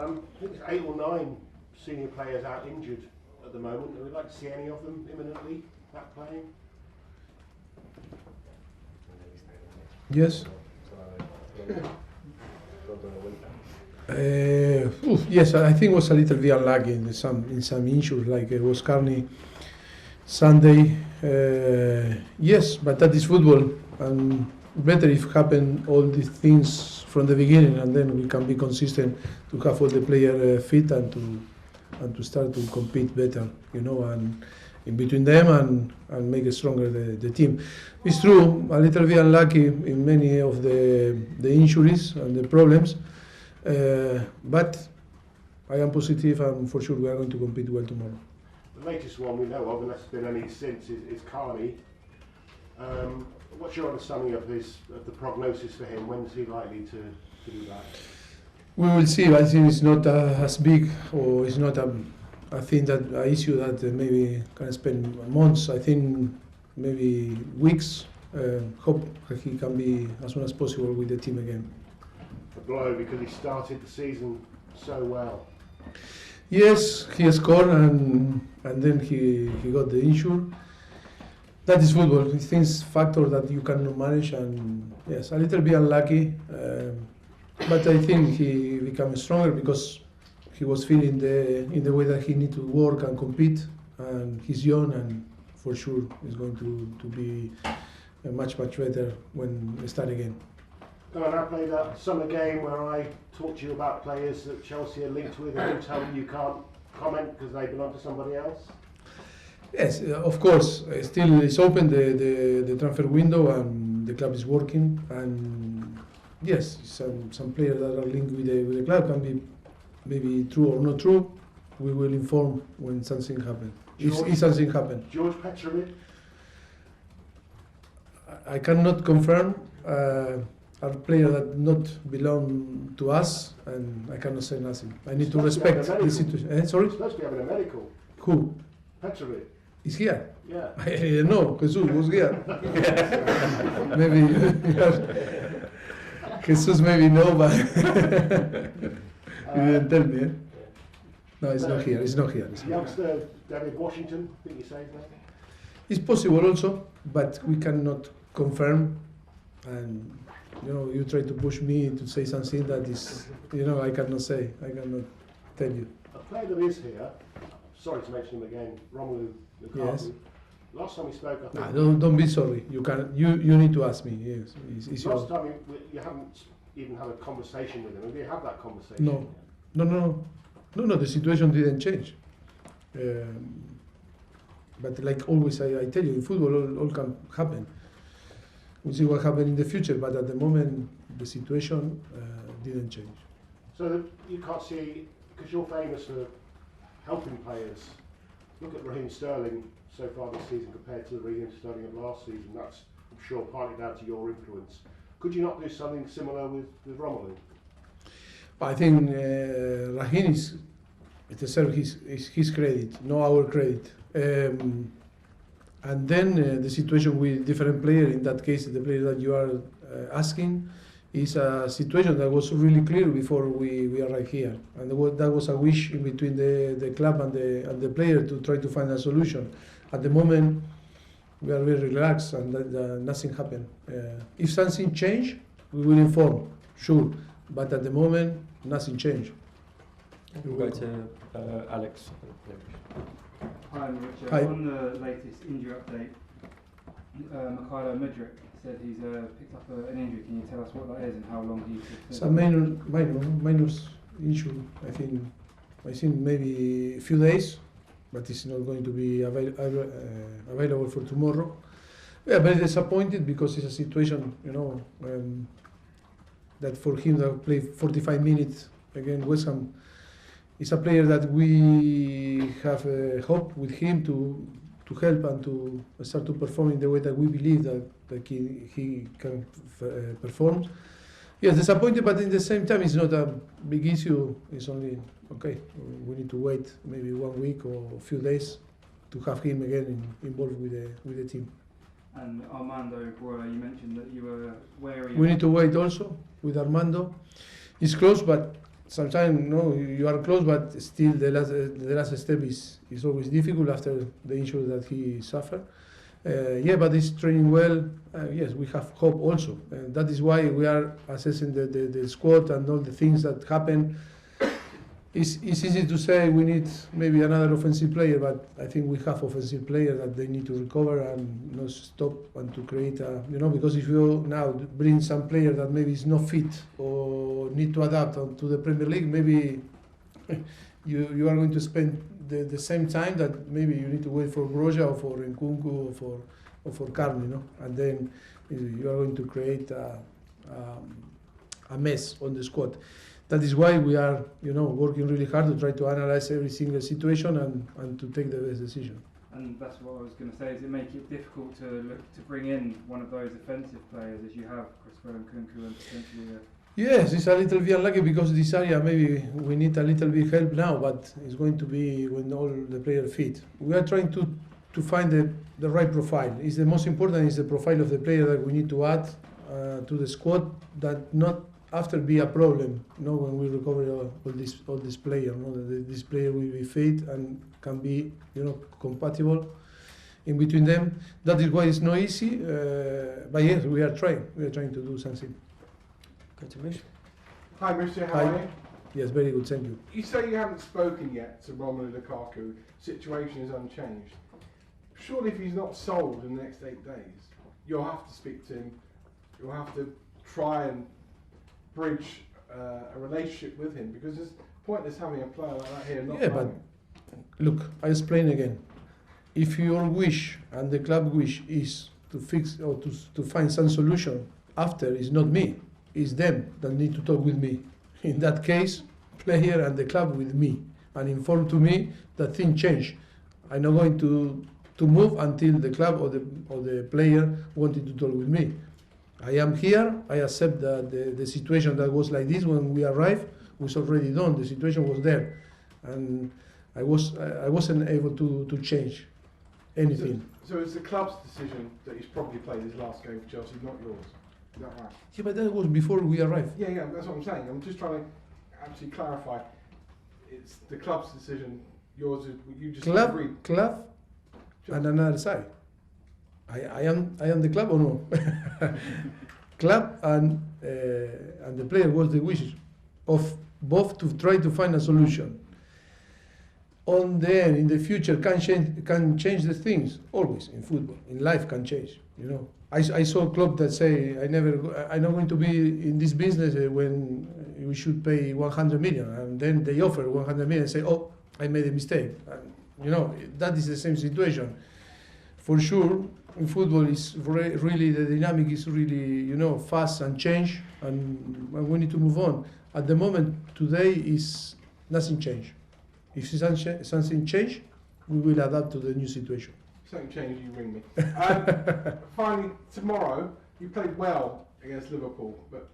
I think it's 8 or 9 senior players out injured at the moment. Would we like to see any of them imminently back playing? Yes. Yes, I think it was a little bit unlucky in some injuries, like it was Carney Sunday. Yes, but that is football, and better if happen all these things from the beginning, and then we can be consistent to have all the player fit and to start to compete better, and in between them and make it stronger the team. It's true, a little bit unlucky in many of the injuries and the problems, but I am positive, and for sure we are going to compete well tomorrow. The latest one we know of, unless there's been any since, is Carney. What's your understanding of the prognosis for him? When is he likely to do that? We will see. I think it's not as big, or it's not a issue that maybe can spend months. I think maybe weeks. Hope he can be as soon as possible with the team again. A blow because he started the season so well. Yes, he scored and then he got the injury. That is football. It's things factor that you cannot manage, and yes, a little bit unlucky. But I think he became stronger because he was feeling in the way that he need to work and compete, and he's young, and for sure is going to be much better when we start again. And I played that summer game where I talked to you about players that Chelsea are linked with, and you tell me you can't comment because they belong to somebody else. Yes, of course. Still, it's open the transfer window, and the club is working. And yes, some players that are linked with the club can be maybe true or not true. We will inform when something happens. If something happens. George Petrovic? I cannot confirm. A player that not belong to us, and I cannot say nothing. I need to respect the situation. Sorry? He's supposed to be having a medical. Who? Petrovic. He's here? Yeah. I know, Jesus was here. Maybe Jesus maybe no, but he didn't tell me. No, he's not here. He's not here. Youngster David Washington, I think you say his name. It's possible also, but we cannot confirm. And you try to push me to say something that is, I cannot say. I cannot tell you. A player that is here. Sorry to mention him again. Romelu Lukaku. Yes. Last time we spoke, I think. Don't be sorry. You can. You need to ask me. Yes. It's last time you haven't even had a conversation with him. Have you had that conversation? No. The situation didn't change. But like always, I tell you, in football, all can happen. We'll see what happens in the future. But at the moment, the situation didn't change. So you can't see, because you're famous for helping players. Look at Raheem Sterling so far this season compared to the Raheem Sterling of last season. That's, I'm sure, partly down to your influence. Could you not do something similar with Romelu? I think Raheem deserves his credit, not our credit. And then the situation with different players, in that case, the player that you are asking, is a situation that was really clear before we arrived here, and that was a wish in between the club and the player to try to find a solution. At the moment, we are very relaxed, and nothing happened. If something change, we will inform, sure. But at the moment, nothing changed. We'll go to Alex. Hi, Mauricio. Hi. On the latest injury update, Mudryk said he's picked up an injury. Can you tell us what that is and how long he's? It's a minor issue. I think maybe a few days, but it's not going to be available for tomorrow. We are very disappointed because it's a situation, that for him to play 45 minutes against West Ham. He's a player that we have hope with him to help and to start to perform in the way that we believe that he can perform. Yes, disappointed, but at the same time, it's not a big issue. It's only, okay, we need to wait maybe 1 week or a few days to have him again involved with the team. And Armando Broja, you mentioned that you were wary. We need to wait also with Armando. It's close, but sometimes you are close, but still the last step is always difficult after the injury that he suffered. But he's training well. Yes, we have hope also. That is why we are assessing the squad and all the things that happen. It's easy to say we need maybe another offensive player, but I think we have offensive players that they need to recover and not stop and to create because if you now bring some player that maybe is not fit or need to adapt to the Premier League, maybe you are going to spend the same time that maybe you need to wait for Broja or for Nkunku or for Carney, and then you are going to create a mess on the squad. That is why we are, working really hard to try to analyze every single situation and to take the best decision. And that's what I was going to say. Is it make it difficult to look to bring in one of those offensive players as you have Caicedo and Nkunku and potentially? Yes, it's a little bit unlucky because this area maybe we need a little bit help now, but it's going to be when all the players fit. We are trying to find the right profile. It's the most important is the profile of the player that we need to add to the squad that not after be a problem, when we recover all this player, this player will be fit and can be, compatible in between them. That is why it's not easy, but yes, we are trying. We are trying to do something. Go to Mish. Hi, Mauricio, how Hi. are you? Yes, very good, thank you. You say you haven't spoken yet to Romelu Lukaku. Situation is unchanged. Surely, if he's not sold in the next 8 days, you'll have to speak to him. You'll have to try and bridge a relationship with him, because it's pointless having a player like that here not Yeah, but look, I explain again. If your wish and the club wish is to fix or to find some solution after, it's not me, it's them that need to talk with me. In that case, player and the club with me and inform to me that things change. I'm not going to move until the club or the player wanted to talk with me. I am here. I accept that the situation that was like this when we arrived was already done. The situation was there, and I wasn't able to change anything. So it's the club's decision that he's probably played his last game for Chelsea, not yours. Is that right? Yeah, but that was before we arrived. Yeah, that's what I'm saying. I'm just trying to actually clarify. It's the club's decision. Yours is you just agreed. Club, and another side. I am the club or no? Club and the player was the wish of both to try to find a solution. On the end, in the future, can change the things always in football. In life, can change. I saw a club that say I'm not going to be in this business when we should pay 100 million, and then they offer 100 million and say, oh, I made a mistake. That is the same situation. For sure, in football, is really the dynamic is really fast and change, and we need to move on. At the moment, today is nothing change. If something change, we will adapt to the new situation. Something changed, you ring me. Finally, tomorrow you played well against Liverpool, but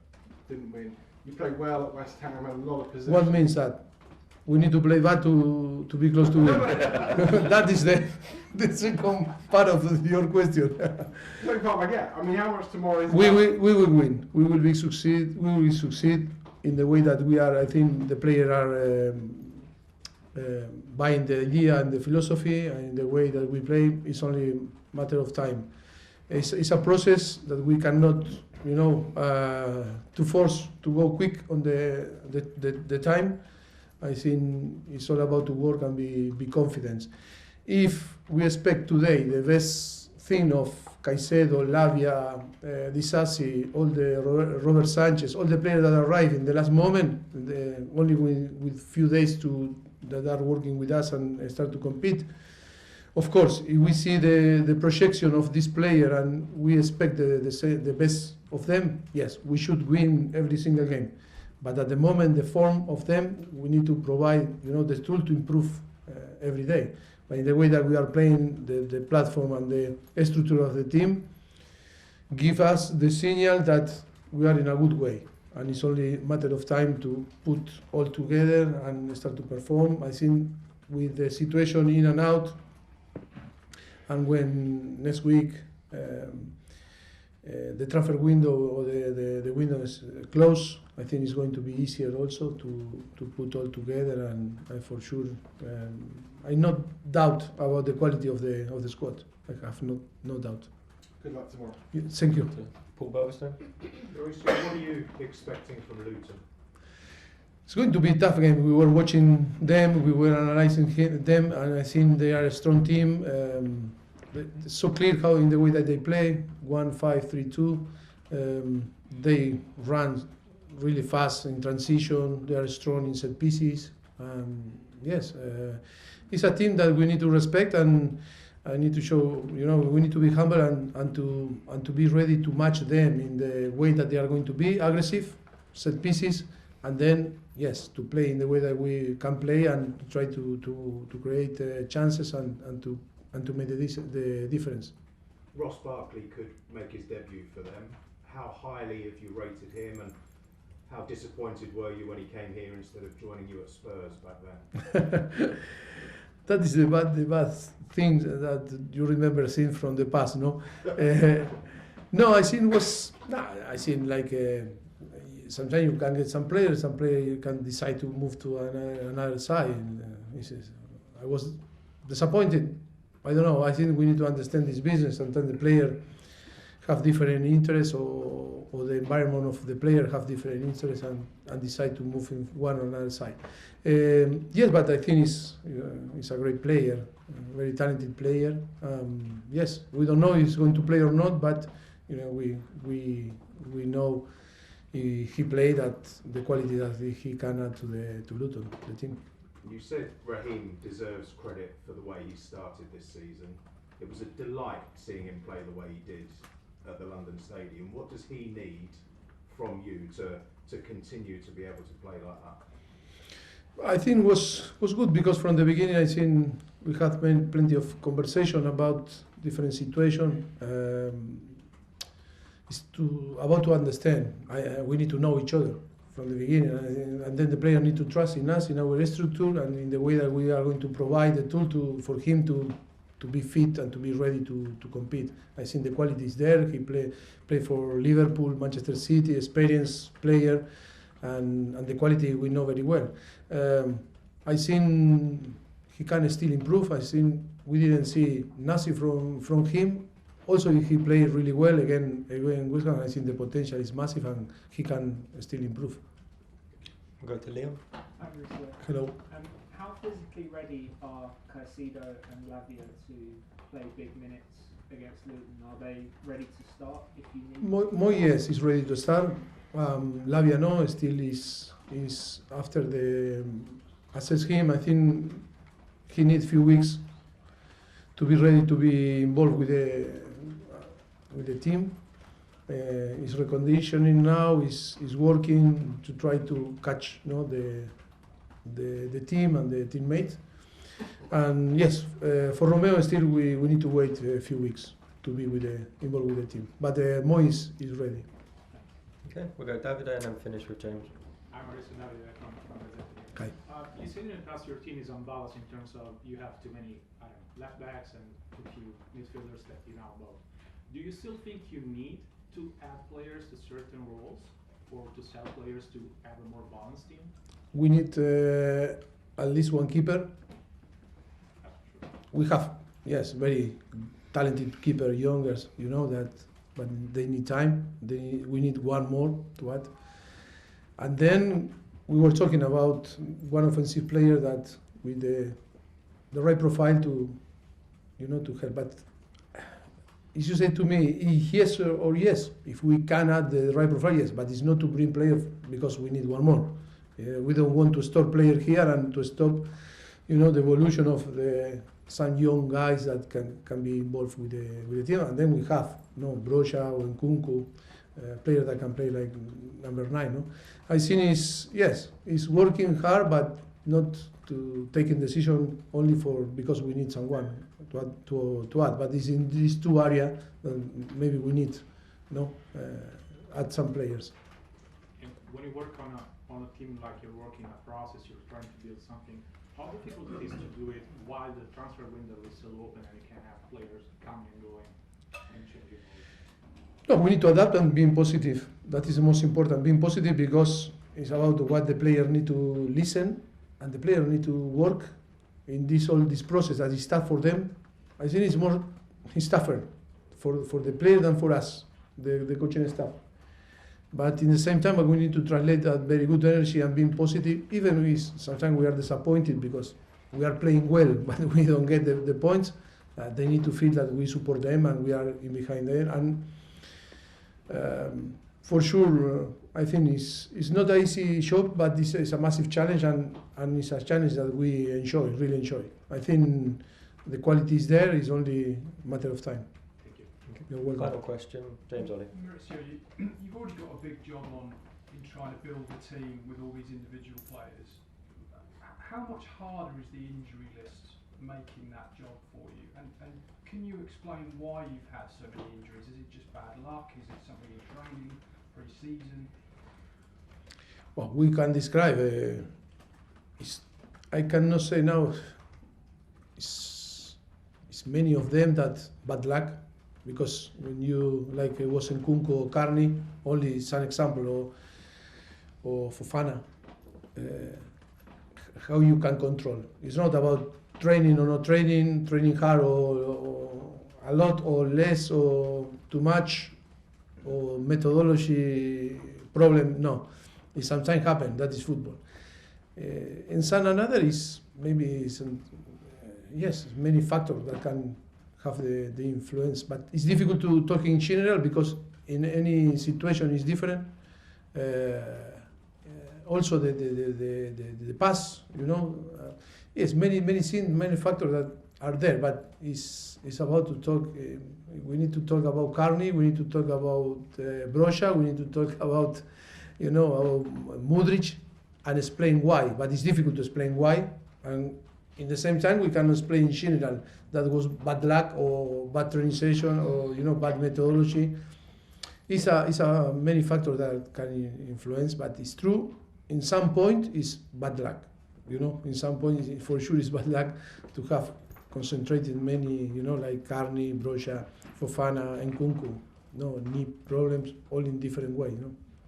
didn't win. You played well at West Ham, had a lot of possession. What means that? We need to play bad to be close to win. That is the second part of your question. Second part I get. I mean, how much tomorrow is? We will win. We will succeed. We will succeed in the way that we are. I think the players are buying the idea and the philosophy, and the way that we play. It's only a matter of time. It's a process that we cannot, to force to go quick on the time. I think it's all about to work and be confident. If we expect today the best thing of Caicedo, Lavia, Disasi, all the Robert Sanchez, all the players that arrive in the last moment, only with few days that are working with us and start to compete. Of course, if we see the projection of this player and we expect the best of them, yes, we should win every single game. But at the moment, the form of them, we need to provide, the tool to improve every day. But in the way that we are playing, the platform and the structure of the team give us the signal that we are in a good way. And it's only a matter of time to put all together and start to perform. I think with the situation in and out, and when next week the transfer window or the window is closed, I think it's going to be easier also to put all together, and for sure I not doubt about the quality of the squad. I have no doubt. Good luck tomorrow. Thank you. Paul Burstone. Mauricio, what are you expecting from Luton? It's going to be a tough game. We were watching them, we were analyzing them, and I think they are a strong team. It's so clear how in the way that they play, 1-5-3-2. They run really fast in transition. They are strong in set pieces. Yes, it's a team that we need to respect, and I need to show. We need to be humble and to be ready to match them in the way that they are going to be aggressive, set pieces, and then yes, to play in the way that we can play and try to create chances and to make the difference. Ross Barkley could make his debut for them. How highly have you rated him, and how disappointed were you when he came here instead of joining you at Spurs back then? That is the bad thing that you remember seeing from the past, no? No, I think sometimes you can get some players you can decide to move to another side. I was disappointed. I don't know. I think we need to understand this business. Sometimes the player have different interests, or the environment of the player have different interests, and decide to move in one or another side. Yes, but I think he's a great player, a very talented player. Yes, we don't know if he's going to play or not, but we know he played at the quality that he can add to Luton, the team. You said Raheem deserves credit for the way he started this season. It was a delight seeing him play the way he did at the London Stadium. What does he need from you to continue to be able to play like that? I think was good, because from the beginning I think we had plenty of conversation about different situations. It's about to understand. We need to know each other from the beginning, and then the player need to trust in us, in our structure, and in the way that we are going to provide the tool for him to be fit and to be ready to compete. I think the quality is there. He play for Liverpool, Manchester City, experienced player, and the quality we know very well. I think he can still improve. I think we didn't see nothing from him. Also, he played really well again in West Ham. I think the potential is massive, and he can still improve. We'll go to Liam. Hello. How physically ready are Caicedo and Lavia to play big minutes against Luton? Are they ready to start if you need? Moy, yes, is ready to start. Lavia no, still is after the assess him. I think he needs few weeks to be ready to be involved with the team. He's reconditioning now. He's working to try to catch the team and the teammates. And yes, for Romeo still we need to wait a few weeks to be involved with the team. But Moy is ready. Okay, we'll go Davide and then finish with James. I'm Mauricio from Hi. You said in the past your team is unbalanced in terms of you have too many left backs and too few midfielders that you now know. Do you still think you need to add players to certain roles, or to sell players to have a more balanced team? We need at least one keeper. We have, yes, very talented keeper, youngers, that, but they need time. We need one more to add. And then we were talking about one offensive player that with the right profile to help. But if you say to me, yes or yes, if we can add the right profile, yes, but it's not to bring players because we need one more. We don't want to stop player here and to stop, the evolution of some young guys that can be involved with the team. And then we have, Broja or Nkunku, player that can play like number 9. No? I think he's working hard, but not to taking decision only because we need someone to add. But it's in these two areas that maybe we need, add some players. And when you work on a team like you're working a process, you're trying to build something. How difficult it is to do it while the transfer window is still open and you can have players coming and going and changing? No, we need to adapt and being positive. That is the most important. Being positive because it's about what the player need to listen and the player need to work in this process that is tough for them. I think it's tougher for the player than for us, the coaching staff. But in the same time, we need to translate that very good energy and being positive, even if sometimes we are disappointed because we are playing well, but we don't get the points. They need to feel that we support them and we are in behind them. And for sure, I think it's not an easy job, but it's a massive challenge, and it's a challenge that we really enjoy. I think the quality is there. It's only a matter of time. Thank you. You're welcome. Final question, James Ollie. Mauricio, you've already got a big job on in trying to build a team with all these individual players. How much harder is the injury list making that job for you? And can you explain why you've had so many injuries? Is it just bad luck? Is it something in training, pre-season? Well, we can describe. I cannot say now. It's many of them that bad luck, because when you like it was in Nkunku or Carney, only some example, or Fofana. How you can control. It's not about training or not training hard or a lot or less or too much or methodology problem. No, it sometimes happens. That is football. And some another is maybe some, yes, many factors that can have the influence, but it's difficult to talk in general because in any situation is different. Also the pass, yes, many things, many factors that are there, but it's about to talk. We need to talk about Carney. We need to talk about Broja. We need to talk about, about Mudryk, and explain why. But it's difficult to explain why, and in the same time we can explain in general that was bad luck or bad training session or bad methodology. It's a many factors that can influence, but it's true. In some point, it's bad luck. In some point, for sure, it's bad luck to have concentrated many, like Carney, Broja, Fofana, and Nkunku. Knee problems, all in different ways.